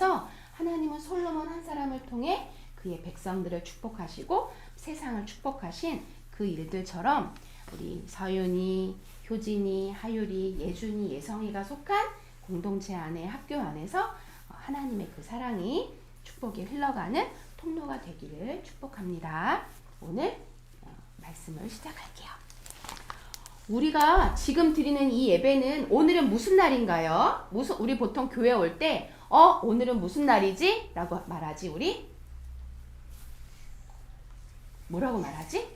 통해서 하나님은 솔로몬 한 사람을 통해 그의 백성들을 축복하시고 세상을 축복하신 그 일들처럼 우리 서윤이, 효진이, 하율이, 예준이, 예성이가 속한 공동체 안에 학교 안에서 하나님의 그 사랑이 축복이 흘러가는 통로가 되기를 축복합니다. 오늘 말씀을 시작할게요. 우리가 지금 드리는 이 예배는 오늘은 무슨 날인가요? 우리 보통 교회 올 때 오늘은 무슨 날이지? 라고 말하지. 우리 뭐라고 말하지?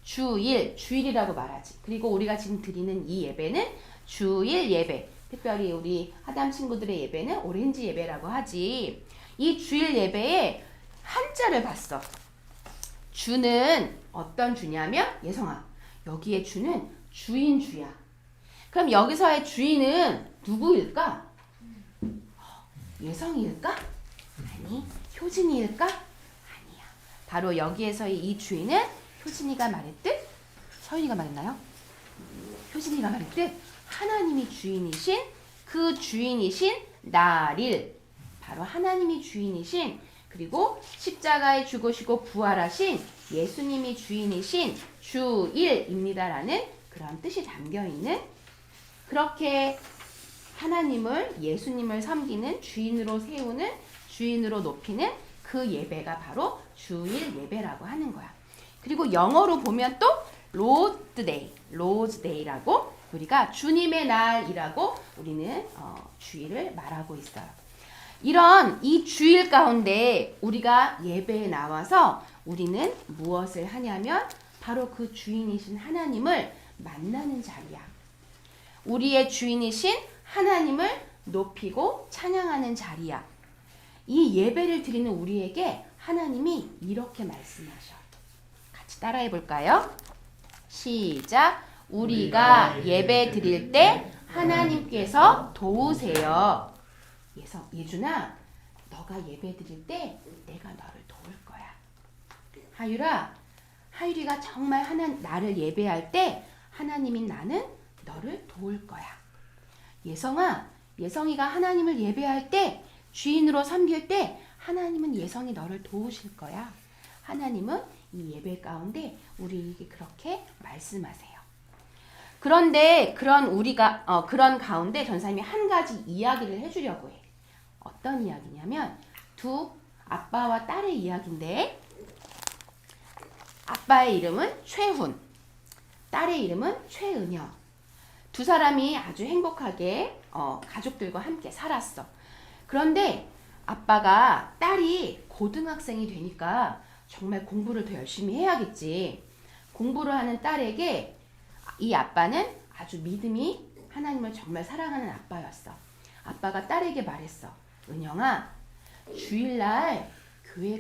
주일이라고 말하지. 그리고 우리가 지금 드리는 이 예배는 주일 예배. 특별히 우리 하담 친구들의 예배는 오렌지 예배라고 하지. 이 주일 예배에 한자를 봤어. 주는 어떤 주냐면, 예성아, 여기에 주는 주인주야. 그럼 여기서의 주인은 누구일까? 예성이일까? 아니, 효진이일까? 아니야. 바로 여기에서의 이 주인은 효진이가 말했듯, 서윤이가 말했나요? 효진이가 말했듯 하나님이 주인이신, 그 주인이신 날일, 바로 하나님이 주인이신, 그리고 십자가에 죽으시고 부활하신 예수님이 주인이신 주일입니다라는 그런 뜻이 담겨있는, 그렇게 하나님을, 예수님을 섬기는, 주인으로 세우는, 주인으로 높이는 그 예배가 바로 주일 예배라고 하는 거야. 그리고 영어로 보면 또 Lord's Day라고, 우리가 주님의 날이라고 우리는 주일을 말하고 있어요. 이런 이 주일 가운데 우리가 예배에 나와서 우리는 무엇을 하냐면 바로 그 주인이신 하나님을 만나는 자리야. 우리의 주인이신 하나님을 높이고 찬양하는 자리야. 이 예배를 드리는 우리에게 하나님이 이렇게 말씀하셔. 같이 따라해 볼까요? 시작. 우리가 예배 드릴 때 하나님께서 도우세요. 예준아, 너가 예배 드릴 때 내가 너를 도울 거야. 하율이가 정말 나를 예배할 때 하나님인 나는 너를 도울 거야. 예성이가 하나님을 예배할 때, 주인으로 섬길 때 하나님은 예성이 너를 도우실 거야. 하나님은 이 예배 가운데 우리에게 그렇게 말씀하세요. 그런데 그런 가운데 전사님이 한 가지 이야기를 해주려고 해. 어떤 이야기냐면 두 아빠와 딸의 이야기인데, 아빠의 이름은 최훈, 딸의 이름은 최은영. 두 사람이 아주 행복하게 가족들과 함께 살았어. 그런데 아빠가 딸이 고등학생이 되니까 정말 공부를 더 열심히 해야겠지. 공부를 하는 딸에게 이 아빠는 아주 믿음이, 하나님을 정말 사랑하는 아빠였어. 아빠가 딸에게 말했어. 은영아, 주일날 교회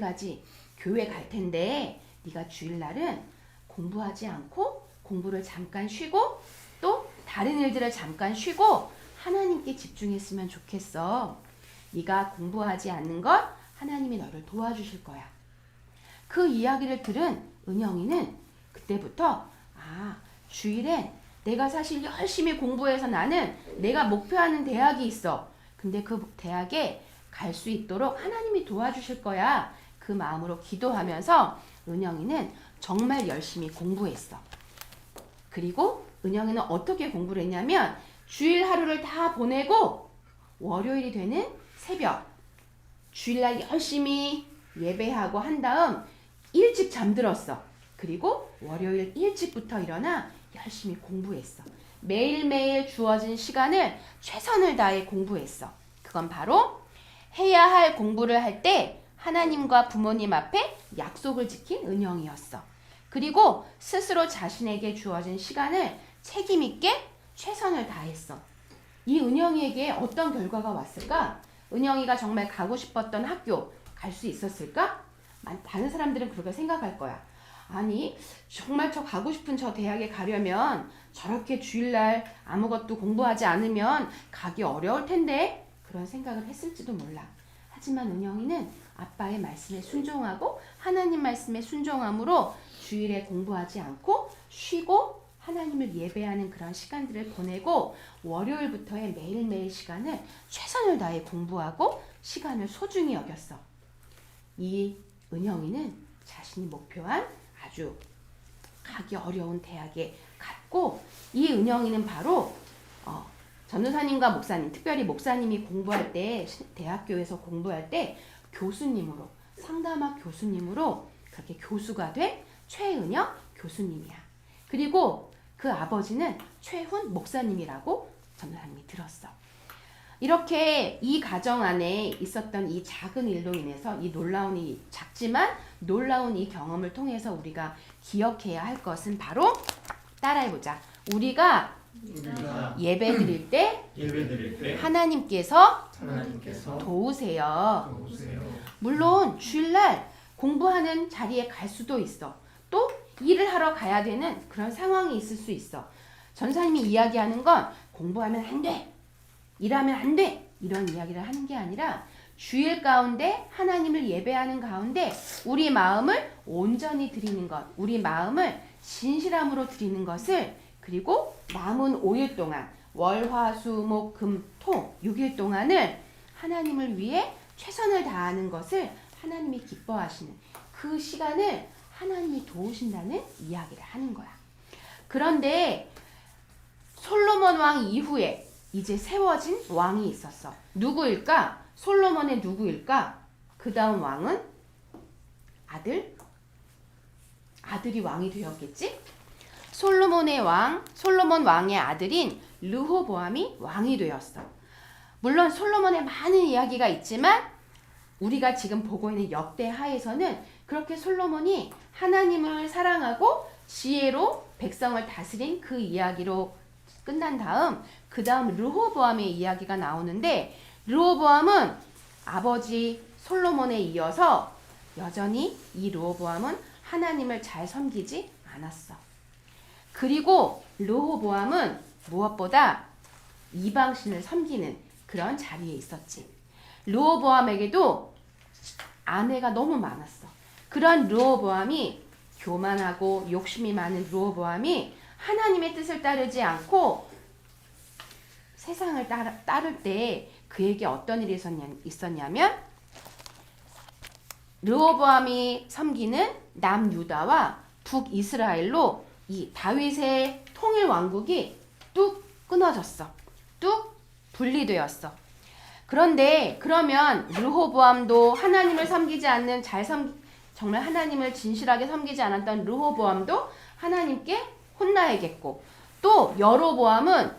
갈 텐데 네가 주일날은 공부하지 않고 공부를 잠깐 쉬고 또 다른 일들을 잠깐 쉬고 하나님께 집중했으면 좋겠어. 네가 공부하지 않는 것 하나님이 너를 도와주실 거야. 그 이야기를 들은 은영이는 그때부터 주일엔 내가 사실 열심히 공부해서 나는 내가 목표하는 대학이 있어. 근데 그 대학에 갈 수 있도록 하나님이 도와주실 거야. 그 마음으로 기도하면서 은영이는 정말 열심히 공부했어. 그리고 은영이는 어떻게 공부를 했냐면 주일 하루를 다 보내고 월요일이 되는 새벽, 주일날 열심히 예배하고 한 다음 일찍 잠들었어. 그리고 월요일 일찍부터 일어나 열심히 공부했어. 매일매일 주어진 시간을 최선을 다해 공부했어. 그건 바로 해야 할 공부를 할 때 하나님과 부모님 앞에 약속을 지킨 은영이었어. 그리고 스스로 자신에게 주어진 시간을 책임 있게 최선을 다했어. 이 은영이에게 어떤 결과가 왔을까? 은영이가 정말 가고 싶었던 학교 갈 수 있었을까? 다른 사람들은 그렇게 생각할 거야. 아니, 정말 저 가고 싶은 저 대학에 가려면 저렇게 주일날 아무것도 공부하지 않으면 가기 어려울 텐데, 그런 생각을 했을지도 몰라. 하지만 은영이는 아빠의 말씀에 순종하고 하나님 말씀에 순종함으로 주일에 공부하지 않고 쉬고 하나님을 예배하는 그런 시간들을 보내고 월요일부터의 매일매일 시간을 최선을 다해 공부하고 시간을 소중히 여겼어. 이 은영이는 자신이 목표한 아주 가기 어려운 대학에 갔고, 이 은영이는 바로 전도사님과 목사님, 특별히 목사님이 공부할 때, 대학교에서 공부할 때 교수님으로, 상담학 교수님으로 그렇게 교수가 된 최은혁 교수님이야. 그리고 그 아버지는 최훈 목사님이라고 전도사님이 들었어. 이렇게 이 가정 안에 있었던 이 작은 일로 인해서, 이 놀라운, 이 작지만 놀라운 이 경험을 통해서 우리가 기억해야 할 것은 바로, 따라해보자. 우리가 예배 드릴 때 하나님께서 도우세요. 물론 주일날 공부하는 자리에 갈 수도 있어. 또 일을 하러 가야 되는 그런 상황이 있을 수 있어. 전사님이 이야기하는 건 공부하면 안 돼, 일하면 안 돼, 이런 이야기를 하는 게 아니라, 주일 가운데 하나님을 예배하는 가운데 우리 마음을 온전히 드리는 것, 우리 마음을 진실함으로 드리는 것을, 그리고 남은 5일 동안, 월, 화, 수, 목, 금, 토 6일 동안을 하나님을 위해 최선을 다하는 것을 하나님이 기뻐하시는 그 시간을 하나님이 도우신다는 이야기를 하는 거야. 그런데 솔로몬 왕 이후에 이제 세워진 왕이 있었어. 누구일까? 솔로몬의 누구일까? 그 다음 왕은 아들이 왕이 되었겠지? 솔로몬 왕의 아들인 르호보암이 왕이 되었어. 물론 솔로몬의 많은 이야기가 있지만 우리가 지금 보고 있는 역대하에서는 그렇게 솔로몬이 하나님을 사랑하고 지혜로 백성을 다스린 그 이야기로 끝난 다음, 그 다음 르호보암의 이야기가 나오는데, 르호보암은 아버지 솔로몬에 이어서 여전히 이 르호보암은 하나님을 잘 섬기지 않았어. 그리고 르호보암은 무엇보다 이방신을 섬기는 그런 자리에 있었지. 르호보암에게도 아내가 너무 많았어. 그런 르호보암이, 교만하고 욕심이 많은 르호보암이 하나님의 뜻을 따르지 않고 세상을 따를 때 그에게 어떤 일이 있었냐면, 르호보암이 섬기는 남유다와 북이스라엘로 이 다윗의 통일 왕국이 뚝 끊어졌어. 뚝 분리되었어. 그런데 그러면 르호보암도 하나님을 섬기지 않는, 정말 하나님을 진실하게 섬기지 않았던 르호보암도 하나님께 혼나야겠고, 또 여로보암은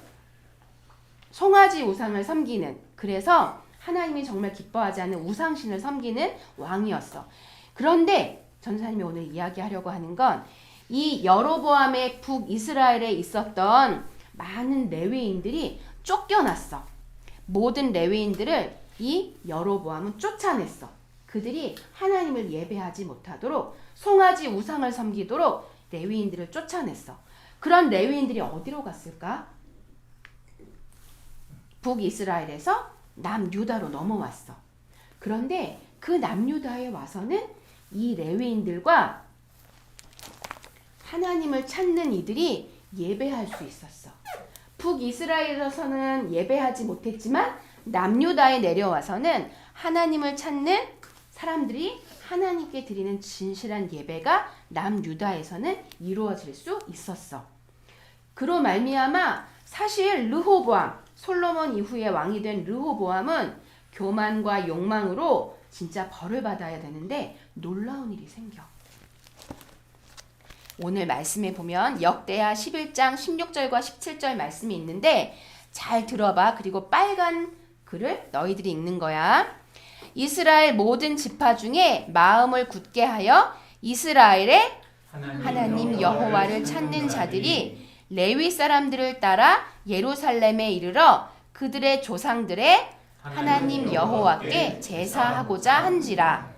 송아지 우상을 섬기는, 그래서 하나님이 정말 기뻐하지 않는 우상신을 섬기는 왕이었어. 그런데 전사님이 오늘 이야기하려고 하는 건, 이 여로보암의 북이스라엘에 있었던 많은 레위인들이 쫓겨났어. 모든 레위인들을 이 여로보암은 쫓아냈어. 그들이 하나님을 예배하지 못하도록, 송아지 우상을 섬기도록 레위인들을 쫓아냈어. 그런 레위인들이 어디로 갔을까? 북이스라엘에서 남유다로 넘어왔어. 그런데 그 남유다에 와서는 이 레위인들과 하나님을 찾는 이들이 예배할 수 있었어. 북이스라엘에서는 예배하지 못했지만 남유다에 내려와서는 하나님을 찾는 사람들이 하나님께 드리는 진실한 예배가 남유다에서는 이루어질 수 있었어. 그로 말미암아 사실 르호보암, 솔로몬 이후에 왕이 된 르호보암은 교만과 욕망으로 진짜 벌을 받아야 되는데 놀라운 일이 생겨. 오늘 말씀에 보면 역대하 11장 16절과 17절 말씀이 있는데 잘 들어봐. 그리고 빨간 글을 너희들이 읽는 거야. 이스라엘 모든 지파 중에 마음을 굳게 하여 이스라엘의 하나님 여호와를 찾는 자들이 레위 사람들을 따라 예루살렘에 이르러 그들의 조상들의 하나님 여호와께 제사하고자 한지라.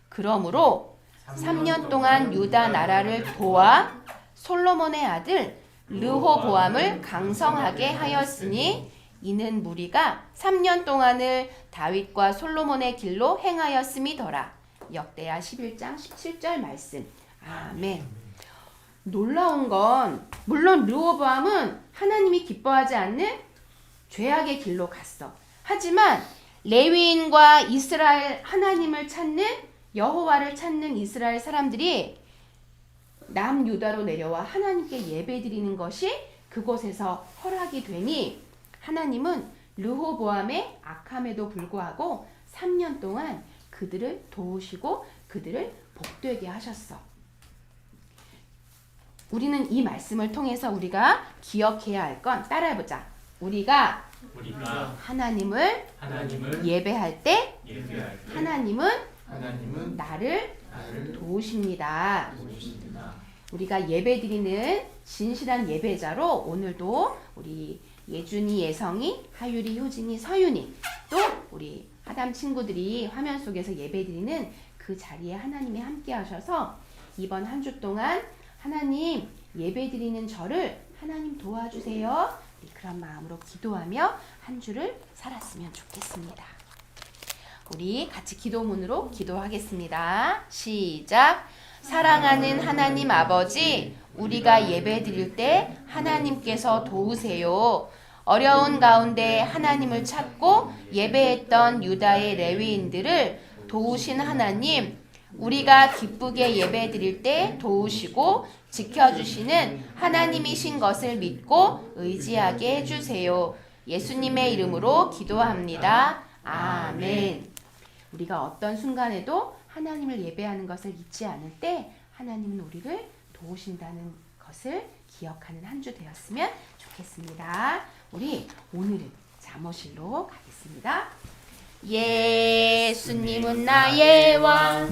그러므로 3년 동안 유다 나라를 도와 솔로몬의 아들 르호보암을 강성하게 하였으니 이는 무리가 3년 동안을 다윗과 솔로몬의 길로 행하였음이더라. 역대하 11장 17절 말씀. 아멘. 놀라운 건 물론 르호보암은 하나님이 기뻐하지 않는 죄악의 길로 갔어. 하지만 레위인과 이스라엘 하나님을 찾는 여호와를 찾는 이스라엘 사람들이 남유다로 내려와 하나님께 예배드리는 것이 그곳에서 허락이 되니 하나님은 르호보암의 악함에도 불구하고 3년 동안 그들을 도우시고 그들을 복되게 하셨어. 우리는 이 말씀을 통해서 우리가 기억해야 할 건 따라해보자. 우리가 하나님을 예배할 때 하나님은 나를 도우십니다. 우리가 예배드리는 진실한 예배자로 오늘도 우리 예준이, 예성이, 하율이, 효진이, 서윤이 또 우리 하담 친구들이 화면 속에서 예배드리는 그 자리에 하나님이 함께 하셔서 이번 한 주 동안 하나님 예배드리는 저를 하나님 도와주세요. 그런 마음으로 기도하며 한 주를 살았으면 좋겠습니다. 우리 같이 기도문으로 기도하겠습니다. 시작. 사랑하는 하나님 아버지, 우리가 예배드릴 때 하나님께서 도우세요. 어려운 가운데 하나님을 찾고 예배했던 유다의 레위인들을 도우신 하나님, 우리가 기쁘게 예배드릴 때 도우시고 지켜주시는 하나님이신 것을 믿고 의지하게 해주세요. 예수님의 이름으로 기도합니다. 아멘. 우리가 어떤 순간에도 하나님을 예배하는 것을 잊지 않을 때 하나님은 우리를 도우신다는 것을 기억하는 한 주 되었으면 좋겠습니다. 우리 오늘은 잠언실로 가겠습니다. 예수님은 나의 왕,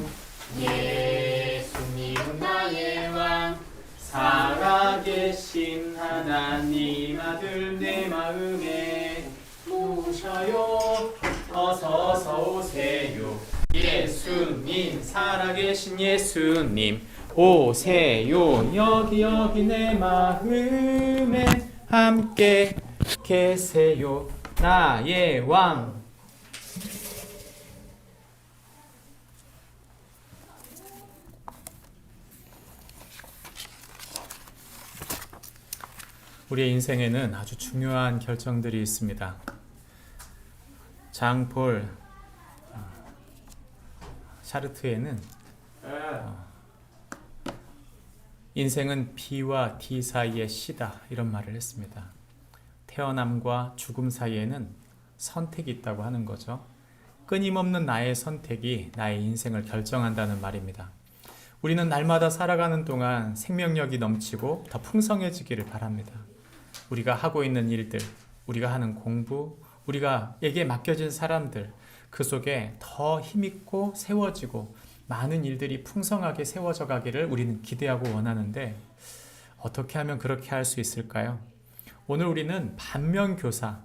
예수님은 나의 왕, 살아계신 하나님 아들 내 마음에 모셔요. 어서서 오세요. 예수님, 살아계신 예수님 오세요. 여기 내 마음에 함께 계세요. 나의 왕. 우리의 인생에는 아주 중요한 결정들이 있습니다. 장폴 샤르트에는 인생은 B와 D 사이의 C다 이런 말을 했습니다. 태어남과 죽음 사이에는 선택이 있다고 하는 거죠. 끊임없는 나의 선택이 나의 인생을 결정한다는 말입니다. 우리는 날마다 살아가는 동안 생명력이 넘치고 더 풍성해지기를 바랍니다. 우리가 하고 있는 일들, 우리가 하는 공부, 우리가에게 맡겨진 사람들, 그 속에 더 힘있고 세워지고 많은 일들이 풍성하게 세워져 가기를 우리는 기대하고 원하는데 어떻게 하면 그렇게 할 수 있을까요? 오늘 우리는 반면교사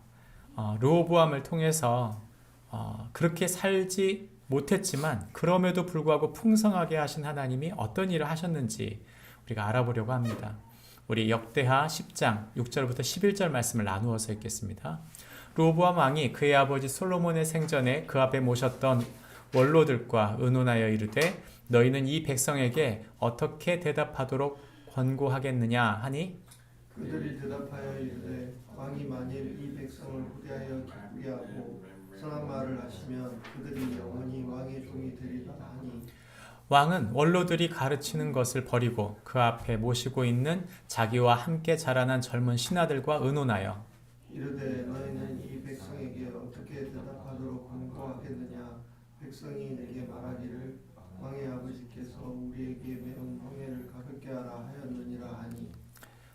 르호보암을 통해서 그렇게 살지 못했지만 그럼에도 불구하고 풍성하게 하신 하나님이 어떤 일을 하셨는지 우리가 알아보려고 합니다. 우리 역대하 10장 6절부터 11절 말씀을 나누어서 읽겠습니다. 르호보암 왕이 그의 아버지 솔로몬의 생전에 그 앞에 모셨던 원로들과 의논하여 이르되 너희는 이 백성에게 어떻게 대답하도록 권고하겠느냐 하니 그들이 대답하여 이르되 왕이 만일 이 백성을 후대하여 기쁘게 하고 선한 말을 하시면 그들이 영원히 왕의 종이 되리라 하니 왕은 원로들이 가르치는 것을 버리고 그 앞에 모시고 있는 자기와 함께 자라난 젊은 신하들과 의논하여 이르되 너희는 이 백성에게 어떻게 대답하도록 권고하겠느냐 백성이 내게 말하기를 왕의 아버지께서 우리에게 매운 홍해를 가볍게 하라 하였느니라 하니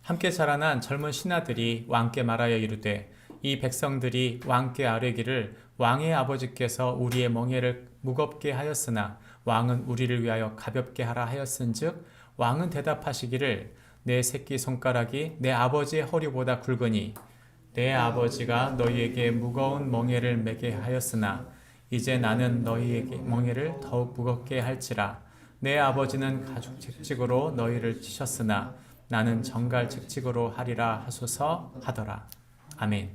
함께 자라난 젊은 신하들이 왕께 말하여 이르되 이 백성들이 왕께 아뢰기를 왕의 아버지께서 우리의 멍에를 무겁게 하였으나 왕은 우리를 위하여 가볍게 하라 하였은즉 왕은 대답하시기를 내 새끼 손가락이 내 아버지의 허리보다 굵으니 내 아버지가 너희에게 무거운 멍에를 매게 하였으나 이제 나는 너희에게 멍에를 더욱 무겁게 할지라 내 아버지는 가죽 채찍으로 너희를 치셨으나 나는 정갈 채찍으로 하리라 하소서 하더라. 아멘.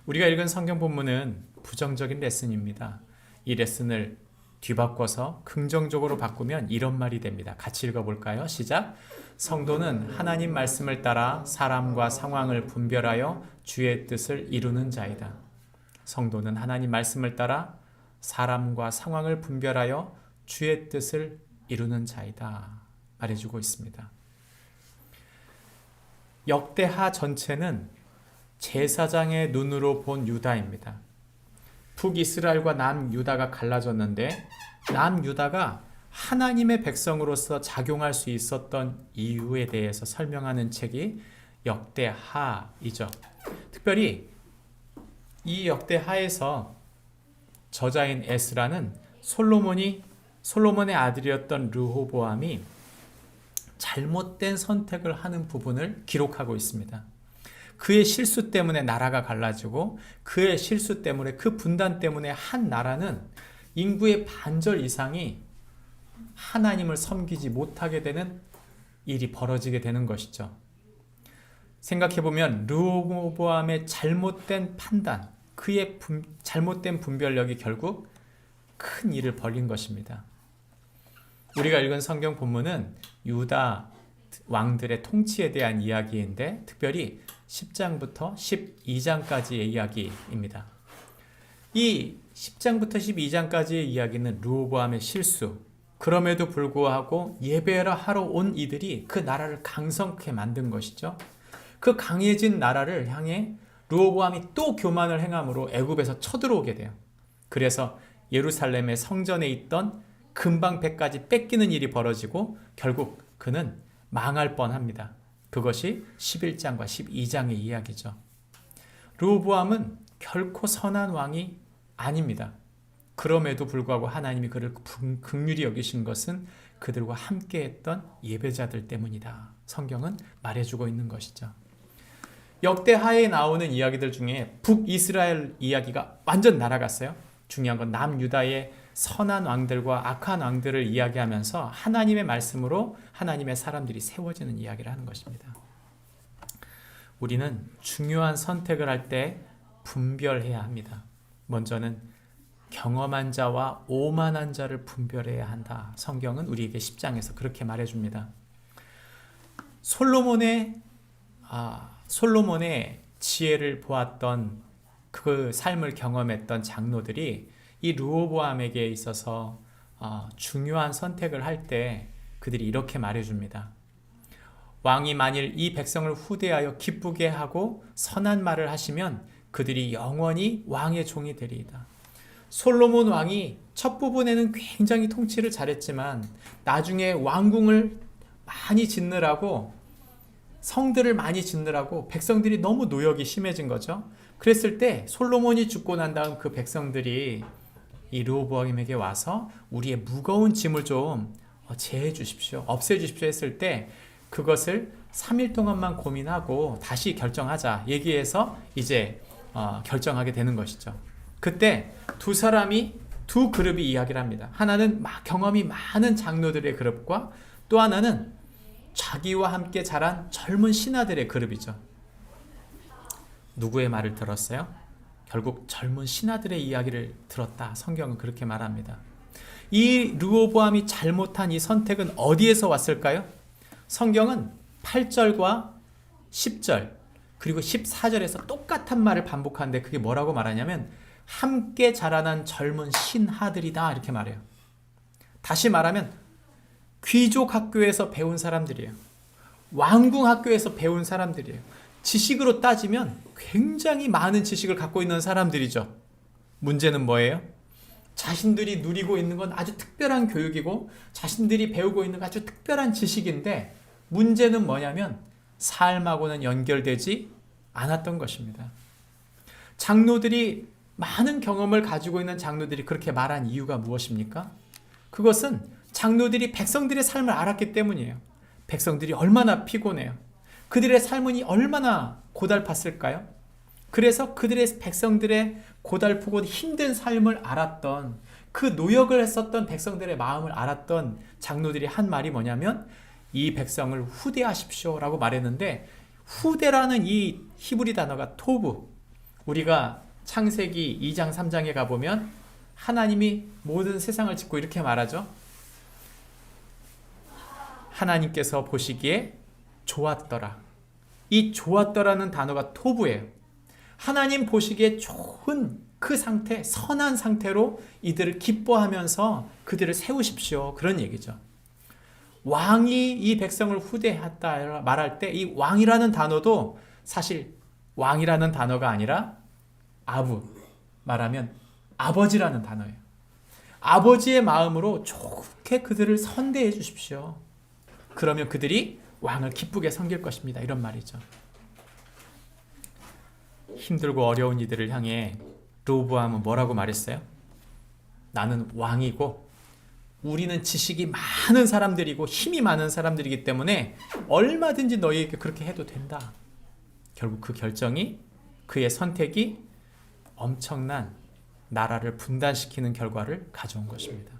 우리가 읽은 성경 본문은 부정적인 레슨입니다. 이 레슨을 뒤바꿔서 긍정적으로 바꾸면 이런 말이 됩니다. 같이 읽어볼까요? 시작. 성도는 하나님 말씀을 따라 사람과 상황을 분별하여 주의 뜻을 이루는 자이다. 성도는 하나님 말씀을 따라 사람과 상황을 분별하여 주의 뜻을 이루는 자이다 말해주고 있습니다. 역대하 전체는 제사장의 눈으로 본 유다입니다. 북이스라엘과 남유다가 갈라졌는데 남유다가 하나님의 백성으로서 작용할 수 있었던 이유에 대해서 설명하는 책이 역대하이죠. 특별히 이 역대하에서 저자인 에스라는 솔로몬의 아들이었던 르호보암이 잘못된 선택을 하는 부분을 기록하고 있습니다. 그의 실수 때문에 나라가 갈라지고 그의 실수 때문에 그 분단 때문에 한 나라는 인구의 반절 이상이 하나님을 섬기지 못하게 되는 일이 벌어지게 되는 것이죠. 생각해보면 르호보암의 잘못된 판단, 그의 잘못된 분별력이 결국 큰 일을 벌린 것입니다. 우리가 읽은 성경 본문은 유다 왕들의 통치에 대한 이야기인데 특별히 10장부터 12장까지의 이야기입니다. 이 10장부터 12장까지의 이야기는 르호보암의 실수, 그럼에도 불구하고 예배를 하러 온 이들이 그 나라를 강성케 만든 것이죠. 그 강해진 나라를 향해 르호보암이 또 교만을 행함으로 애굽에서 쳐들어오게 돼요. 그래서 예루살렘의 성전에 있던 금방 100가지 뺏기는 일이 벌어지고 결국 그는 망할 뻔합니다. 그것이 11장과 12장의 이야기죠. 르호보암은 결코 선한 왕이 아닙니다. 그럼에도 불구하고 하나님이 그를 긍휼히 여기신 것은 그들과 함께했던 예배자들 때문이다. 성경은 말해주고 있는 것이죠. 역대하에 나오는 이야기들 중에 북이스라엘 이야기가 완전 날아갔어요. 중요한 건 남유다의 선한 왕들과 악한 왕들을 이야기하면서 하나님의 말씀으로 하나님의 사람들이 세워지는 이야기를 하는 것입니다. 우리는 중요한 선택을 할 때 분별해야 합니다. 먼저는 경험한 자와 오만한 자를 분별해야 한다. 성경은 우리에게 10장에서 그렇게 말해줍니다. 솔로몬의 지혜를 보았던 그 삶을 경험했던 장로들이 이 르호보암에게 있어서 중요한 선택을 할 때 그들이 이렇게 말해줍니다. 왕이 만일 이 백성을 후대하여 기쁘게 하고 선한 말을 하시면 그들이 영원히 왕의 종이 되리이다. 솔로몬 왕이 첫 부분에는 굉장히 통치를 잘했지만 나중에 왕궁을 많이 짓느라고 성들을 많이 짓느라고 백성들이 너무 노역이 심해진 거죠. 그랬을 때 솔로몬이 죽고 난 다음 그 백성들이 이 르호보암에게 와서 우리의 무거운 짐을 좀 제해 주십시오, 없애 주십시오 했을 때 그것을 3일 동안만 고민하고 다시 결정하자 얘기해서 이제 결정하게 되는 것이죠. 그때 두 그룹이 이야기를 합니다. 하나는 경험이 많은 장로들의 그룹과 또 하나는 자기와 함께 자란 젊은 신하들의 그룹이죠. 누구의 말을 들었어요? 결국 젊은 신하들의 이야기를 들었다. 성경은 그렇게 말합니다. 이 르호보암이 잘못한 이 선택은 어디에서 왔을까요? 성경은 8절과 10절 그리고 14절에서 똑같은 말을 반복하는데 그게 뭐라고 말하냐면 함께 자라난 젊은 신하들이다 이렇게 말해요. 다시 말하면 귀족 학교에서 배운 사람들이에요. 왕궁 학교에서 배운 사람들이에요. 지식으로 따지면 굉장히 많은 지식을 갖고 있는 사람들이죠. 문제는 뭐예요? 자신들이 누리고 있는 건 아주 특별한 교육이고 자신들이 배우고 있는 건 아주 특별한 지식인데 문제는 뭐냐면 삶하고는 연결되지 않았던 것입니다. 장로들이 많은 경험을 가지고 있는 장로들이 그렇게 말한 이유가 무엇입니까? 그것은 장로들이 백성들의 삶을 알았기 때문이에요. 백성들이 얼마나 피곤해요. 그들의 삶은 얼마나 고달팠을까요? 그래서 그들의 백성들의 고달프고 힘든 삶을 알았던 그 노역을 했었던 백성들의 마음을 알았던 장로들이 한 말이 뭐냐면 이 백성을 후대하십시오 라고 말했는데 후대라는 이 히브리 단어가 토부, 우리가 창세기 2장 3장에 가보면 하나님이 모든 세상을 짓고 이렇게 말하죠. 하나님께서 보시기에 좋았더라. 이 좋았더라는 단어가 토부예요. 하나님 보시기에 좋은 그 상태, 선한 상태로 이들을 기뻐하면서 그들을 세우십시오. 그런 얘기죠. 왕이 이 백성을 후대했다 말할 때 이 왕이라는 단어도 사실 왕이라는 단어가 아니라 아부, 말하면 아버지라는 단어예요. 아버지의 마음으로 좋게 그들을 선대해 주십시오. 그러면 그들이 왕을 기쁘게 섬길 것입니다. 이런 말이죠. 힘들고 어려운 이들을 향해 르호보암은 뭐라고 말했어요? 나는 왕이고 우리는 지식이 많은 사람들이고 힘이 많은 사람들이기 때문에 얼마든지 너희에게 그렇게 해도 된다. 결국 그 결정이, 그의 선택이 엄청난 나라를 분단시키는 결과를 가져온 것입니다.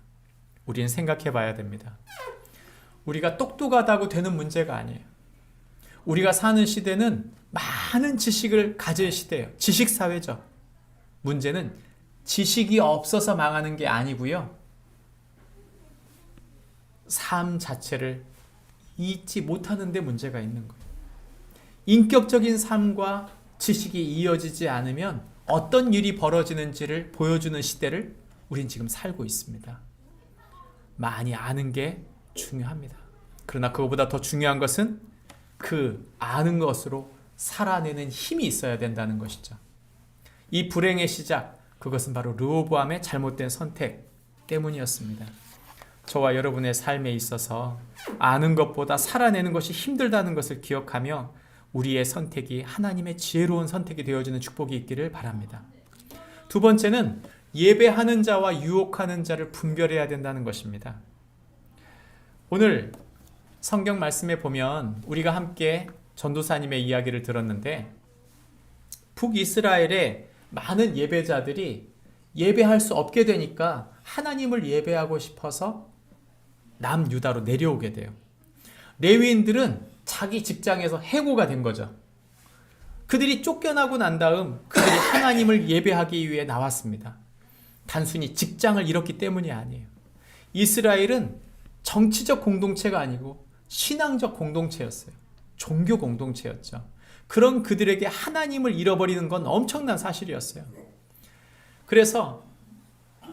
우리는 생각해 봐야 됩니다. 우리가 똑똑하다고 되는 문제가 아니에요. 우리가 사는 시대는 많은 지식을 가진 시대예요. 지식사회죠. 문제는 지식이 없어서 망하는 게 아니고요. 삶 자체를 잊지 못하는 데 문제가 있는 거예요. 인격적인 삶과 지식이 이어지지 않으면 어떤 일이 벌어지는지를 보여주는 시대를 우린 지금 살고 있습니다. 많이 아는 게 중요합니다. 그러나 그것보다 더 중요한 것은 그 아는 것으로 살아내는 힘이 있어야 된다는 것이죠. 이 불행의 시작, 그것은 바로 르호보암의 잘못된 선택 때문이었습니다. 저와 여러분의 삶에 있어서 아는 것보다 살아내는 것이 힘들다는 것을 기억하며 우리의 선택이 하나님의 지혜로운 선택이 되어지는 축복이 있기를 바랍니다. 두 번째는 예배하는 자와 유혹하는 자를 분별해야 된다는 것입니다. 오늘 성경 말씀에 보면 우리가 함께 전도사님의 이야기를 들었는데 북이스라엘의 많은 예배자들이 예배할 수 없게 되니까 하나님을 예배하고 싶어서 남유다로 내려오게 돼요. 레위인들은 자기 직장에서 해고가 된 거죠. 그들이 쫓겨나고 난 다음 그들이 하나님을 예배하기 위해 나왔습니다. 단순히 직장을 잃었기 때문이 아니에요. 이스라엘은 정치적 공동체가 아니고 신앙적 공동체였어요. 종교 공동체였죠. 그런 그들에게 하나님을 잃어버리는 건 엄청난 사실이었어요. 그래서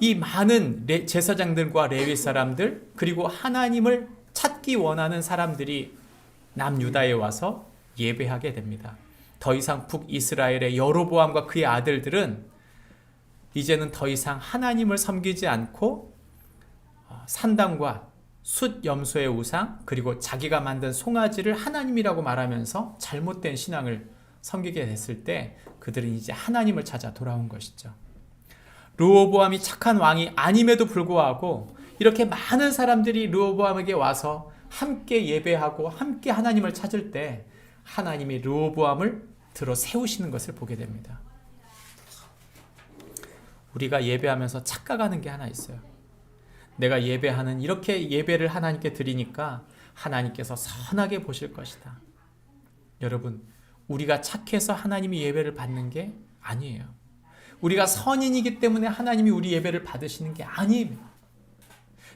이 많은 제사장들과 레위 사람들, 그리고 하나님을 찾기 원하는 사람들이 남유다에 와서 예배하게 됩니다. 더 이상 북이스라엘의 여로보암과 그의 아들들은 이제는 더 이상 하나님을 섬기지 않고 산당과 숫 염소의 우상, 그리고 자기가 만든 송아지를 하나님이라고 말하면서 잘못된 신앙을 섬기게 됐을 때 그들은 이제 하나님을 찾아 돌아온 것이죠. 르호보암이 착한 왕이 아님에도 불구하고 이렇게 많은 사람들이 르호보암에게 와서 함께 예배하고 함께 하나님을 찾을 때 하나님이 르호보암을 들어 세우시는 것을 보게 됩니다. 우리가 예배하면서 착각하는 게 하나 있어요. 내가 예배하는, 이렇게 예배를 하나님께 드리니까 하나님께서 선하게 보실 것이다. 여러분, 우리가 착해서 하나님이 예배를 받는 게 아니에요. 우리가 선인이기 때문에 하나님이 우리 예배를 받으시는 게 아니에요.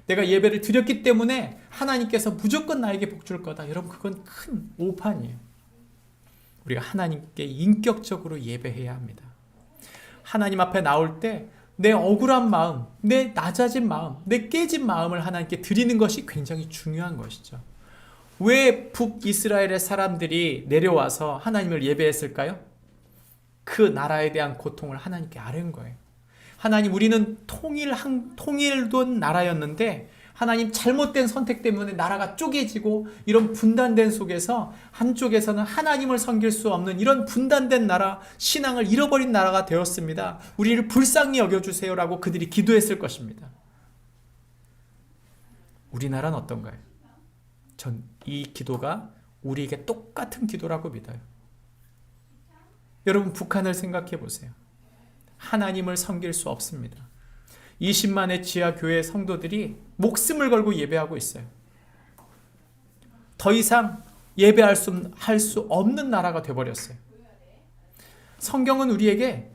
내가 예배를 드렸기 때문에 하나님께서 무조건 나에게 복 줄 거다. 여러분, 그건 큰 오판이에요. 우리가 하나님께 인격적으로 예배해야 합니다. 하나님 앞에 나올 때 내 억울한 마음, 내 낮아진 마음, 내 깨진 마음을 하나님께 드리는 것이 굉장히 중요한 것이죠. 왜 북이스라엘의 사람들이 내려와서 하나님을 예배했을까요? 그 나라에 대한 고통을 하나님께 아뢰는 거예요. 하나님, 우리는 통일된 나라였는데 하나님 잘못된 선택 때문에 나라가 쪼개지고 이런 분단된 속에서 한쪽에서는 하나님을 섬길 수 없는 이런 분단된 나라, 신앙을 잃어버린 나라가 되었습니다. 우리를 불쌍히 여겨주세요라고 그들이 기도했을 것입니다. 우리나라는 어떤가요? 전 이 기도가 우리에게 똑같은 기도라고 믿어요. 여러분, 북한을 생각해 보세요. 하나님을 섬길 수 없습니다. 20만의 지하 교회 성도들이 목숨을 걸고 예배하고 있어요. 더 이상 예배할 수 없는 나라가 되어버렸어요. 성경은 우리에게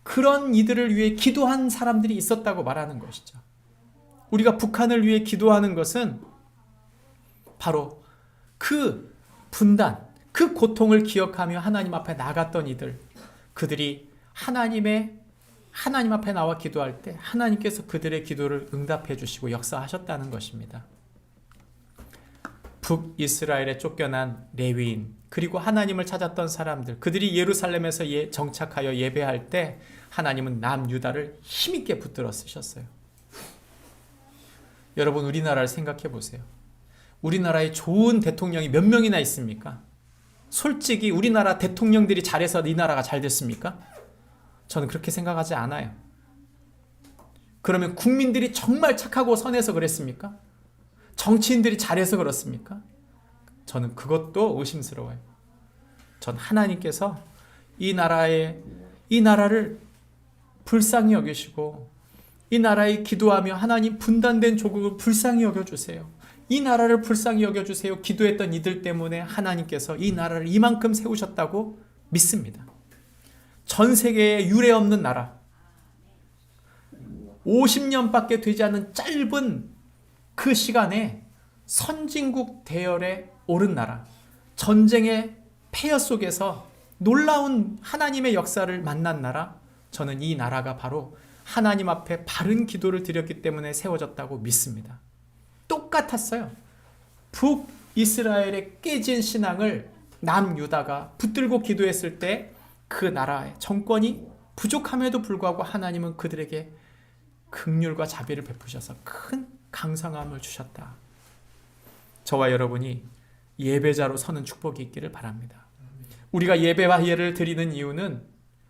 그런 이들을 위해 기도한 사람들이 있었다고 말하는 것이죠. 우리가 북한을 위해 기도하는 것은 바로 그 분단, 그 고통을 기억하며 하나님 앞에 나갔던 이들, 그들이 하나님의 하나님 앞에 나와 기도할 때 하나님께서 그들의 기도를 응답해 주시고 역사하셨다는 것입니다. 북이스라엘에 쫓겨난 레위인, 그리고 하나님을 찾았던 사람들, 그들이 예루살렘에서 정착하여 예배할 때 하나님은 남유다를 힘있게 붙들어 쓰셨어요. 여러분, 우리나라를 생각해 보세요. 우리나라에 좋은 대통령이 몇 명이나 있습니까? 솔직히 우리나라 대통령들이 잘해서 이 나라가 잘 됐습니까? 저는 그렇게 생각하지 않아요. 그러면 국민들이 정말 착하고 선해서 그랬습니까? 정치인들이 잘해서 그렇습니까? 저는 그것도 의심스러워요. 전 하나님께서 이 나라를 불쌍히 여기시고 이 나라에 기도하며 하나님 분단된 조국을 불쌍히 여겨주세요. 이 나라를 불쌍히 여겨주세요. 기도했던 이들 때문에 하나님께서 이 나라를 이만큼 세우셨다고 믿습니다. 전 세계에 유례 없는 나라, 50년밖에 되지 않은 짧은 그 시간에 선진국 대열에 오른 나라, 전쟁의 폐허 속에서 놀라운 하나님의 역사를 만난 나라, 저는 이 나라가 바로 하나님 앞에 바른 기도를 드렸기 때문에 세워졌다고 믿습니다. 똑같았어요. 북이스라엘의 깨진 신앙을 남유다가 붙들고 기도했을 때 그 나라의 정권이 부족함에도 불구하고 하나님은 그들에게 긍휼과 자비를 베푸셔서 큰 강성함을 주셨다. 저와 여러분이 예배자로 서는 축복이 있기를 바랍니다. 우리가 예배와 예를 드리는 이유는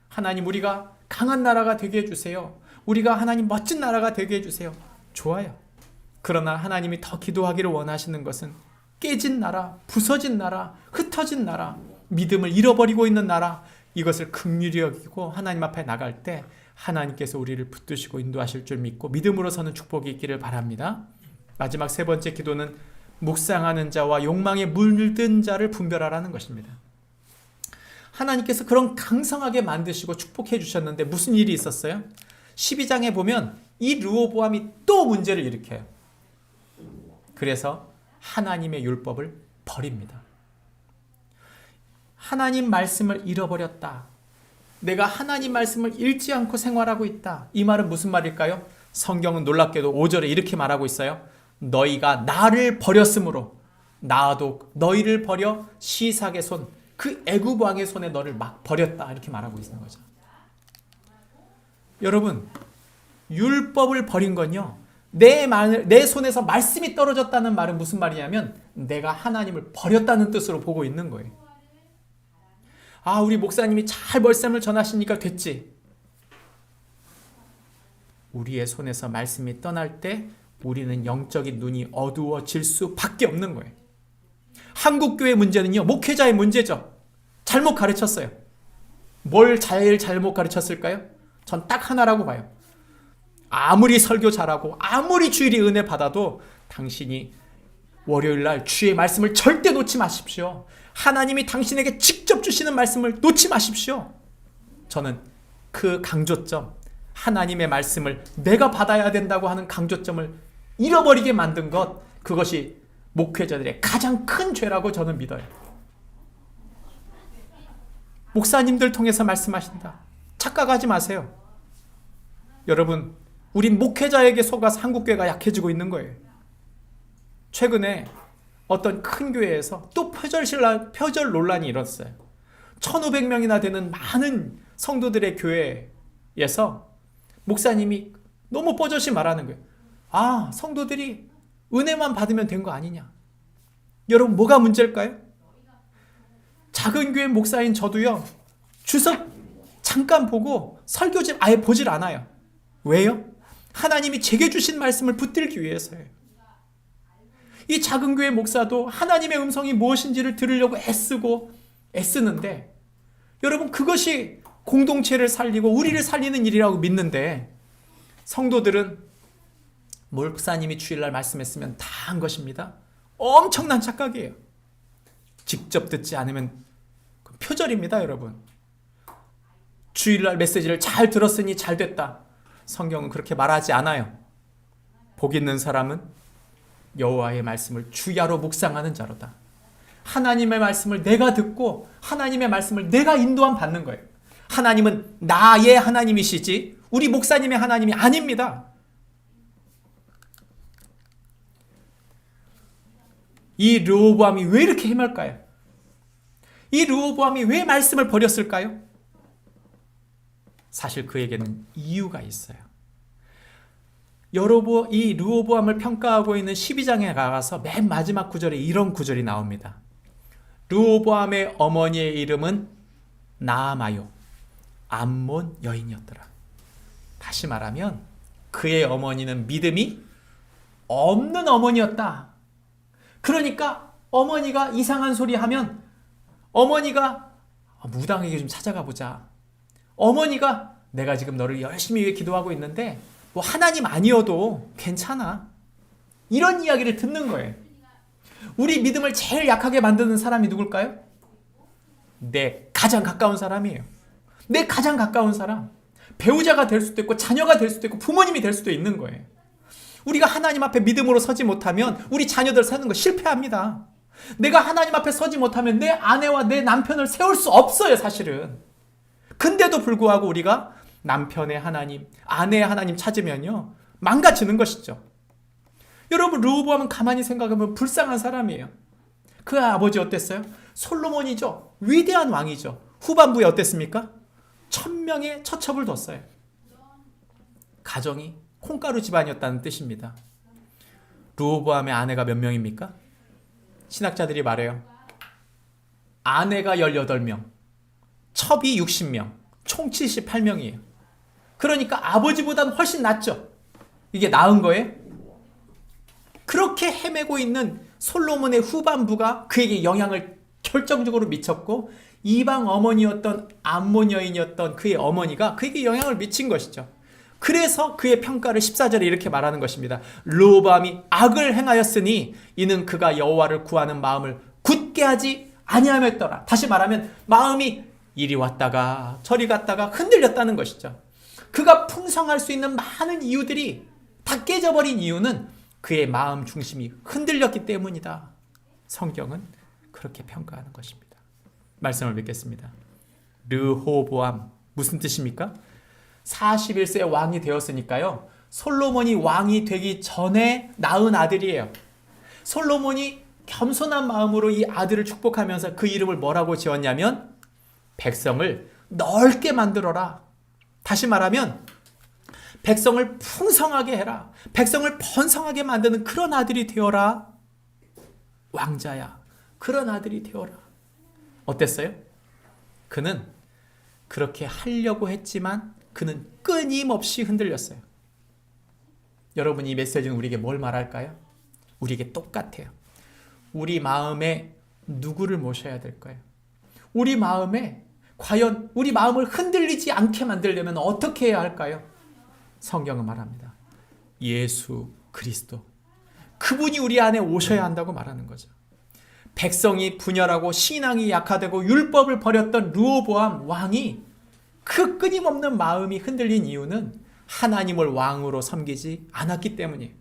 하나님, 우리가 강한 나라가 되게 해주세요. 우리가 하나님 멋진 나라가 되게 해주세요. 좋아요. 그러나 하나님이 더 기도하기를 원하시는 것은 깨진 나라, 부서진 나라, 흩어진 나라, 믿음을 잃어버리고 있는 나라, 이것을 긍휼히 여기고 하나님 앞에 나갈 때 하나님께서 우리를 붙드시고 인도하실 줄 믿고 믿음으로 서는 축복이 있기를 바랍니다. 마지막 세 번째 기도는 묵상하는 자와 욕망에 물든 자를 분별하라는 것입니다. 하나님께서 그런 강성하게 만드시고 축복해 주셨는데 무슨 일이 있었어요? 12장에 보면 이 르호보암이 또 문제를 일으켜요. 그래서 하나님의 율법을 버립니다. 하나님 말씀을 잃어버렸다. 내가 하나님 말씀을 읽지 않고 생활하고 있다. 이 말은 무슨 말일까요? 성경은 놀랍게도 5절에 이렇게 말하고 있어요. 너희가 나를 버렸으므로 나도 너희를 버려 시삭의 손, 그 애굽 왕의 손에 너를 막 버렸다. 이렇게 말하고 있는 거죠. 여러분, 율법을 버린 건요, 내 손에서 말씀이 떨어졌다는 말은 무슨 말이냐면 내가 하나님을 버렸다는 뜻으로 보고 있는 거예요. 아, 우리 목사님이 잘 말씀을 전하시니까 됐지. 우리의 손에서 말씀이 떠날 때 우리는 영적인 눈이 어두워질 수밖에 없는 거예요. 한국교회 문제는요, 목회자의 문제죠. 잘못 가르쳤어요. 뭘 잘못 가르쳤을까요? 전 딱 하나라고 봐요. 아무리 설교 잘하고 아무리 주일이 은혜 받아도 당신이 월요일날 주의 말씀을 절대 놓지 마십시오. 하나님이 당신에게 직접 주시는 말씀을 놓지 마십시오. 저는 그 강조점, 하나님의 말씀을 내가 받아야 된다고 하는 강조점을 잃어버리게 만든 것, 그것이 목회자들의 가장 큰 죄라고 저는 믿어요. 목사님들 통해서 말씀하신다. 착각하지 마세요. 여러분, 우린 목회자에게 속아서 한국교회가 약해지고 있는 거예요. 최근에 어떤 큰 교회에서 또 표절 논란이 일었어요. 1500명이나 되는 많은 성도들의 교회에서 목사님이 너무 뽀젓이 말하는 거예요. 아, 성도들이 은혜만 받으면 된 거 아니냐. 여러분, 뭐가 문제일까요? 작은 교회 목사인 저도요, 주석 잠깐 보고 설교집 아예 보질 않아요. 왜요? 하나님이 제게 주신 말씀을 붙들기 위해서예요. 이 작은 교회 목사도 하나님의 음성이 무엇인지를 들으려고 애쓰는데, 여러분, 그것이 공동체를 살리고 우리를 살리는 일이라고 믿는데, 성도들은 목사님이 주일날 말씀했으면 다 한 것입니다. 엄청난 착각이에요. 직접 듣지 않으면 표절입니다, 여러분. 주일날 메시지를 잘 들었으니 잘 됐다. 성경은 그렇게 말하지 않아요. 복 있는 사람은 여호와의 말씀을 주야로 묵상하는 자로다. 하나님의 말씀을 내가 듣고 하나님의 말씀을 내가 인도함 받는 거예요. 하나님은 나의 하나님이시지 우리 목사님의 하나님이 아닙니다. 이 르호보암이 왜 이렇게 헤맬까요? 이 르호보암이 왜 말씀을 버렸을까요? 사실 그에게는 이유가 있어요. 이 르호보암을 평가하고 있는 12장에 가서 맨 마지막 구절에 이런 구절이 나옵니다. 르호보암의 어머니의 이름은 나아마요, 암몬 여인이었더라. 다시 말하면 그의 어머니는 믿음이 없는 어머니였다. 그러니까 어머니가 이상한 소리 하면 어머니가 무당에게 좀 찾아가 보자. 어머니가 내가 지금 너를 열심히 위해 기도하고 있는데 뭐 하나님 아니어도 괜찮아. 이런 이야기를 듣는 거예요. 우리 믿음을 제일 약하게 만드는 사람이 누굴까요? 내 가장 가까운 사람이에요. 내 가장 가까운 사람. 배우자가 될 수도 있고 자녀가 될 수도 있고 부모님이 될 수도 있는 거예요. 우리가 하나님 앞에 믿음으로 서지 못하면 우리 자녀들 사는 거 실패합니다. 내가 하나님 앞에 서지 못하면 내 아내와 내 남편을 세울 수 없어요, 사실은. 근데도 불구하고 우리가 남편의 하나님, 아내의 하나님 찾으면요, 망가지는 것이죠. 여러분, 르호보암은 가만히 생각하면 불쌍한 사람이에요. 그 아버지 어땠어요? 솔로몬이죠. 위대한 왕이죠. 후반부에 어땠습니까? 1000명의 처첩을 뒀어요. 가정이 콩가루 집안이었다는 뜻입니다. 르호보암의 아내가 몇 명입니까? 신학자들이 말해요. 아내가 18명, 첩이 60명, 총 78명이에요. 그러니까 아버지보다는 훨씬 낫죠. 이게 나은 거예요? 그렇게 헤매고 있는 솔로몬의 후반부가 그에게 영향을 결정적으로 미쳤고 이방 어머니였던 암몬 여인이었던 그의 어머니가 그에게 영향을 미친 것이죠. 그래서 그의 평가를 14절에 이렇게 말하는 것입니다. 르호보암이 악을 행하였으니 이는 그가 여호와를 구하는 마음을 굳게 하지 아니하였더라. 다시 말하면 마음이 이리 왔다가 저리 갔다가 흔들렸다는 것이죠. 그가 풍성할 수 있는 많은 이유들이 다 깨져버린 이유는 그의 마음 중심이 흔들렸기 때문이다. 성경은 그렇게 평가하는 것입니다. 말씀을 뵙겠습니다. 르호보암 무슨 뜻입니까? 41세 왕이 되었으니까요. 솔로몬이 왕이 되기 전에 낳은 아들이에요. 솔로몬이 겸손한 마음으로 이 아들을 축복하면서 그 이름을 뭐라고 지었냐면 백성을 넓게 만들어라. 다시 말하면 백성을 풍성하게 해라. 백성을 번성하게 만드는 그런 아들이 되어라. 왕자야. 그런 아들이 되어라. 어땠어요? 그는 그렇게 하려고 했지만 그는 끊임없이 흔들렸어요. 여러분, 이 메시지는 우리에게 뭘 말할까요? 우리에게 똑같아요. 우리 마음에 누구를 모셔야 될까요? 우리 마음에 과연 우리 마음을 흔들리지 않게 만들려면 어떻게 해야 할까요? 성경은 말합니다. 예수 그리스도. 그분이 우리 안에 오셔야 한다고 말하는 거죠. 백성이 분열하고 신앙이 약화되고 율법을 버렸던 르호보암 왕이 그 끊임없는 마음이 흔들린 이유는 하나님을 왕으로 섬기지 않았기 때문이에요.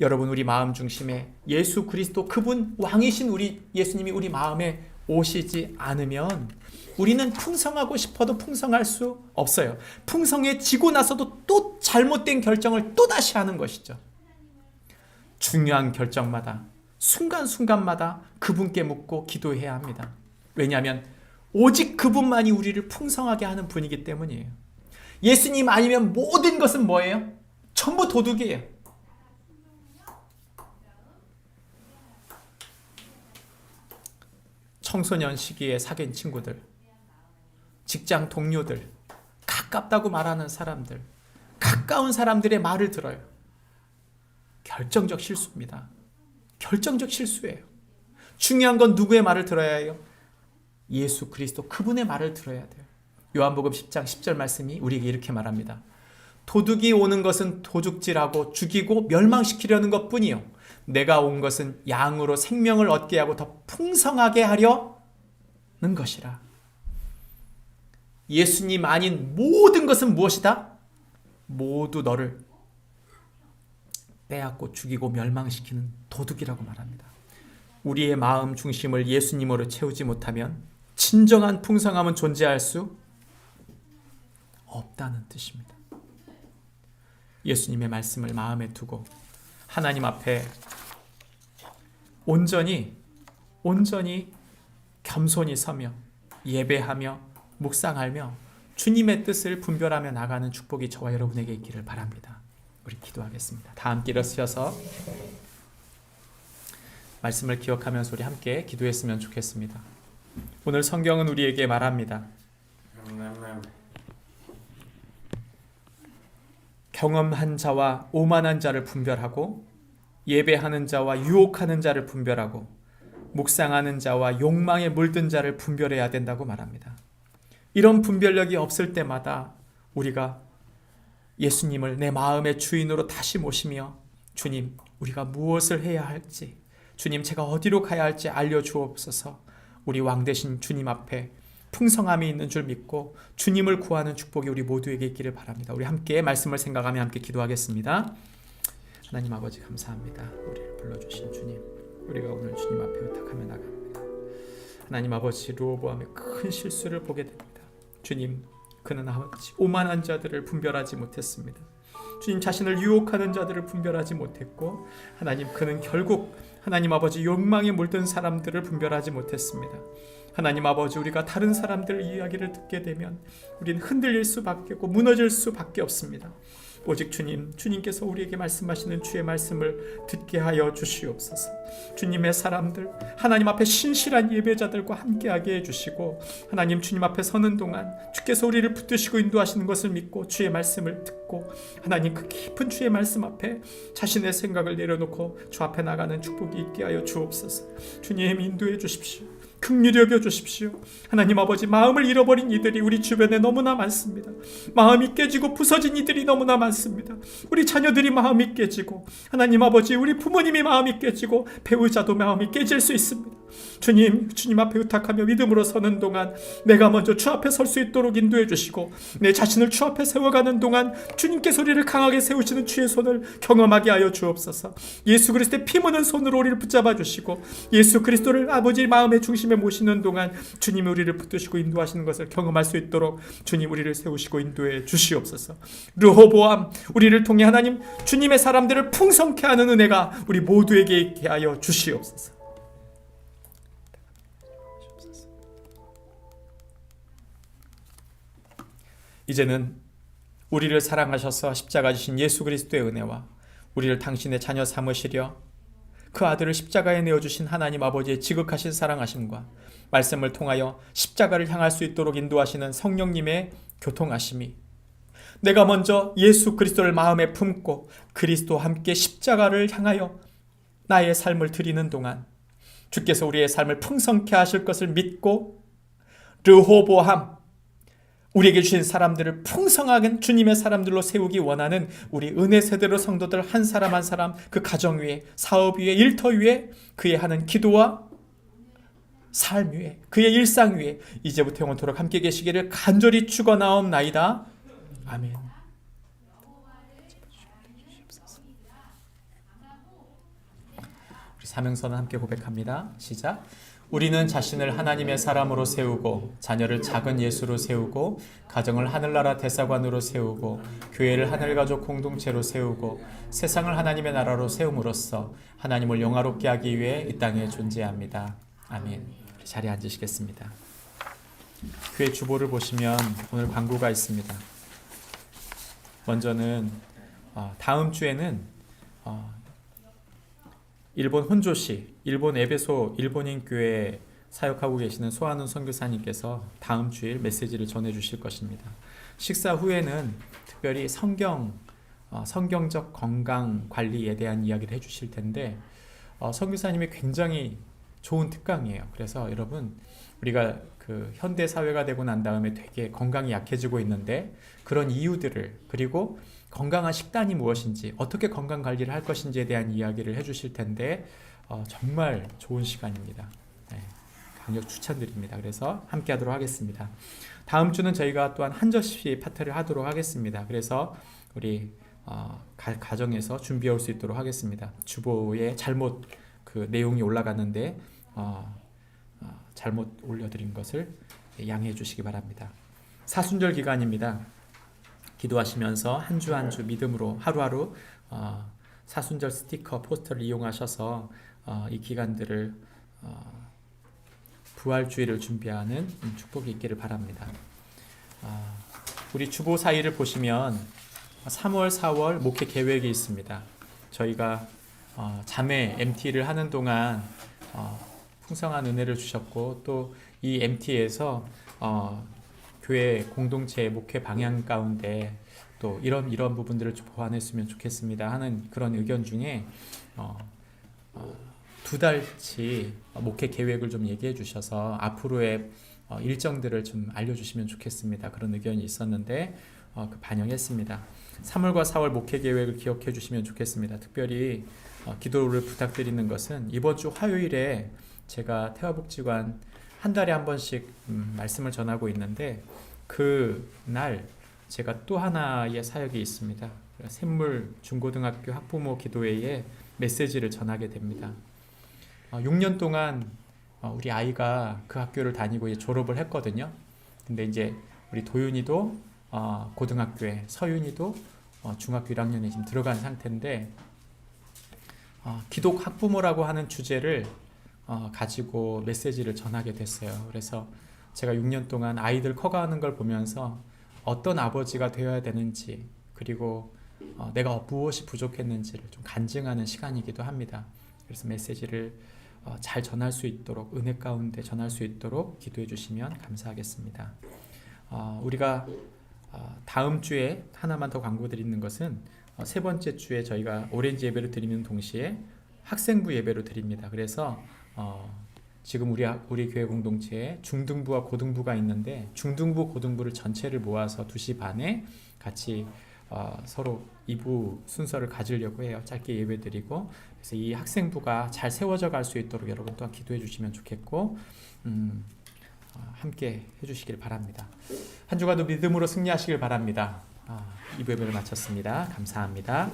여러분, 우리 마음 중심에 예수 그리스도 그분 왕이신 우리 예수님이 우리 마음에 오시지 않으면 우리는 풍성하고 싶어도 풍성할 수 없어요. 풍성해지고 나서도 또 잘못된 결정을 또다시 하는 것이죠. 중요한 결정마다 순간순간마다 그분께 묻고 기도해야 합니다. 왜냐하면 오직 그분만이 우리를 풍성하게 하는 분이기 때문이에요. 예수님 아니면 모든 것은 뭐예요? 전부 도둑이에요. 청소년 시기에 사귄 친구들, 직장 동료들, 가깝다고 말하는 사람들, 가까운 사람들의 말을 들어요. 결정적 실수입니다. 결정적 실수예요. 중요한 건 누구의 말을 들어야 해요? 예수 그리스도 그분의 말을 들어야 돼요. 요한복음 10장 10절 말씀이 우리에게 이렇게 말합니다. 도둑이 오는 것은 도둑질하고 죽이고 멸망시키려는 것뿐이요 내가 온 것은 양으로 생명을 얻게 하고 더 풍성하게 하려는 것이라. 예수님 아닌 모든 것은 무엇이다? 모두 너를 빼앗고 죽이고 멸망시키는 도둑이라고 말합니다. 우리의 마음 중심을 예수님으로 채우지 못하면 진정한 풍성함은 존재할 수 없다는 뜻입니다. 예수님의 말씀을 마음에 두고 하나님 앞에 온전히 겸손히 서며 예배하며 묵상하며 주님의 뜻을 분별하며 나가는 축복이 저와 여러분에게 있기를 바랍니다. 우리 기도하겠습니다. 다 함께 일어서셔서 말씀을 기억하면서 우리 함께 기도했으면 좋겠습니다. 오늘 성경은 우리에게 말합니다. 경험한 자와 오만한 자를 분별하고 예배하는 자와 유혹하는 자를 분별하고 묵상하는 자와 욕망에 물든 자를 분별해야 된다고 말합니다. 이런 분별력이 없을 때마다 우리가 예수님을 내 마음의 주인으로 다시 모시며 주님, 우리가 무엇을 해야 할지, 주님, 제가 어디로 가야 할지 알려주옵소서. 우리 왕 되신 주님 앞에 풍성함이 있는 줄 믿고 주님을 구하는 축복이 우리 모두에게 있기를 바랍니다. 우리 함께 말씀을 생각하며 함께 기도하겠습니다. 하나님 아버지 감사합니다. 우리를 불러주신 주님, 우리가 오늘 주님 앞에 의탁하며 나갑니다. 하나님 아버지, 르호보암의 큰 실수를 보게 됩니다. 주님, 그는 아버지 오만한 자들을 분별하지 못했습니다. 주님, 자신을 유혹하는 자들을 분별하지 못했고, 하나님, 그는 결국 하나님 아버지 욕망에 물든 사람들을 분별하지 못했습니다. 하나님 아버지, 우리가 다른 사람들 이야기를 듣게 되면 우리는 흔들릴 수밖에 없고 무너질 수밖에 없습니다. 오직 주님께서 우리에게 말씀하시는 주의 말씀을 듣게 하여 주시옵소서. 주님의 사람들, 하나님 앞에 신실한 예배자들과 함께하게 해주시고, 하나님 주님 앞에 서는 동안 주께서 우리를 붙드시고 인도하시는 것을 믿고 주의 말씀을 듣고, 하나님 그 깊은 주의 말씀 앞에 자신의 생각을 내려놓고 주 앞에 나가는 축복이 있게 하여 주옵소서. 주님 인도해 주십시오. 긍휼히 여겨 주십시오. 하나님 아버지, 마음을 잃어버린 이들이 우리 주변에 너무나 많습니다. 마음이 깨지고 부서진 이들이 너무나 많습니다. 우리 자녀들이 마음이 깨지고, 하나님 아버지, 우리 부모님이 마음이 깨지고, 배우자도 마음이 깨질 수 있습니다. 주님 앞에 의탁하며 믿음으로 서는 동안 내가 먼저 주 앞에 설 수 있도록 인도해 주시고, 내 자신을 주 앞에 세워가는 동안 주님께서 우리를 강하게 세우시는 주의 손을 경험하게 하여 주옵소서. 예수 그리스도의 피 묻은 손으로 우리를 붙잡아 주시고, 예수 그리스도를 아버지 마음의 중심에 모시는 동안 주님이 우리를 붙드시고 인도하시는 것을 경험할 수 있도록 주님 우리를 세우시고 인도해 주시옵소서. 르호보암, 우리를 통해 하나님 주님의 사람들을 풍성케 하는 은혜가 우리 모두에게 있게 하여 주시옵소서. 이제는 우리를 사랑하셔서 십자가 지신 예수 그리스도의 은혜와 우리를 당신의 자녀 삼으시려 그 아들을 십자가에 내어주신 하나님 아버지의 지극하신 사랑하심과 말씀을 통하여 십자가를 향할 수 있도록 인도하시는 성령님의 교통하심이, 내가 먼저 예수 그리스도를 마음에 품고 그리스도와 함께 십자가를 향하여 나의 삶을 드리는 동안 주께서 우리의 삶을 풍성케 하실 것을 믿고, 르호보암, 우리에게 주신 사람들을 풍성하게 주님의 사람들로 세우기 원하는 우리 은혜 세대로 성도들 한 사람 한 사람, 그 가정 위에, 사업 위에, 일터 위에, 그의 하는 기도와 삶 위에, 그의 일상 위에 이제부터 영원토록 함께 계시기를 간절히 축원하옵나이다. 아멘. 우리 사명선은 함께 고백합니다. 시작. 우리는 자신을 하나님의 사람으로 세우고, 자녀를 작은 예수로 세우고, 가정을 하늘나라 대사관으로 세우고, 교회를 하늘가족 공동체로 세우고, 세상을 하나님의 나라로 세움으로써 하나님을 영화롭게 하기 위해 이 땅에 존재합니다. 아멘. 자리에 앉으시겠습니다. 교회 주보를 보시면 오늘 광고가 있습니다. 먼저는 다음 주에는 일본 혼조시, 일본 에베소 일본인 교회에 사역하고 계시는 소한훈 선교사님께서 다음 주일 메시지를 전해 주실 것입니다. 식사 후에는 특별히 성경적 건강 관리에 대한 이야기를 해 주실 텐데, 선교사님이 굉장히 좋은 특강이에요. 그래서 여러분, 우리가 그 현대 사회가 되고 난 다음에 되게 건강이 약해지고 있는데, 그런 이유들을, 그리고 건강한 식단이 무엇인지, 어떻게 건강 관리를 할 것인지에 대한 이야기를 해주실 텐데 정말 좋은 시간입니다. 네, 강력 추천드립니다. 그래서 함께 하도록 하겠습니다. 다음 주는 저희가 또한 한 접시 파트를 하도록 하겠습니다. 그래서 우리 가정에서 준비해 올 수 있도록 하겠습니다. 주보에 잘못 그 내용이 올라갔는데 잘못 올려드린 것을 양해해 주시기 바랍니다. 사순절 기간입니다. 기도하시면서 한 주 한 주 믿음으로 하루하루 사순절 스티커 포스터를 이용하셔서 이 기간들을 부활주의를 준비하는 축복이 있기를 바랍니다. 우리 주보 사이를 보시면 3월, 4월 목회 계획이 있습니다. 저희가 자매 MT를 하는 동안 풍성한 은혜를 주셨고 또 이 MT에서 교회 공동체 목회 방향 가운데 또 이런 부분들을 좀 보완했으면 좋겠습니다 하는 그런 의견 중에 2달치 목회 계획을 좀 얘기해 주셔서 앞으로의 일정들을 좀 알려주시면 좋겠습니다. 그런 의견이 있었는데 반영했습니다. 3월과 4월 목회 계획을 기억해 주시면 좋겠습니다. 특별히 기도를 부탁드리는 것은 이번 주 화요일에 제가 태화복지관 한 달에 한 번씩 말씀을 전하고 있는데 그날 제가 또 하나의 사역이 있습니다. 샘물 중고등학교 학부모 기도회에 메시지를 전하게 됩니다. 6년 동안 우리 아이가 그 학교를 다니고 이제 졸업을 했거든요. 근데 이제 우리 도윤이도 고등학교에, 서윤이도 중학교 1학년에 지금 들어간 상태인데 기독 학부모라고 하는 주제를 가지고 메시지를 전하게 됐어요. 그래서 제가 6년 동안 아이들 커가는 걸 보면서 어떤 아버지가 되어야 되는지 그리고 내가 무엇이 부족했는지를 좀 간증하는 시간이기도 합니다. 그래서 메시지를 잘 전할 수 있도록 은혜 가운데 전할 수 있도록 기도해 주시면 감사하겠습니다. 우리가 다음 주에 하나만 더 광고 드리는 것은 세 번째 주에 저희가 오렌지 예배를 드리는 동시에 학생부 예배로 드립니다. 그래서 지금 우리 교회 공동체에 중등부와 고등부가 있는데 중등부, 고등부를 전체를 모아서 2시 반에 같이 서로 2부 순서를 가지려고 해요. 짧게 예배드리고 그래서 이 학생부가 잘 세워져 갈 수 있도록 여러분 또한 기도해 주시면 좋겠고 함께 해주시길 바랍니다. 한 주간도 믿음으로 승리하시길 바랍니다. 2부 예배를 마쳤습니다. 감사합니다.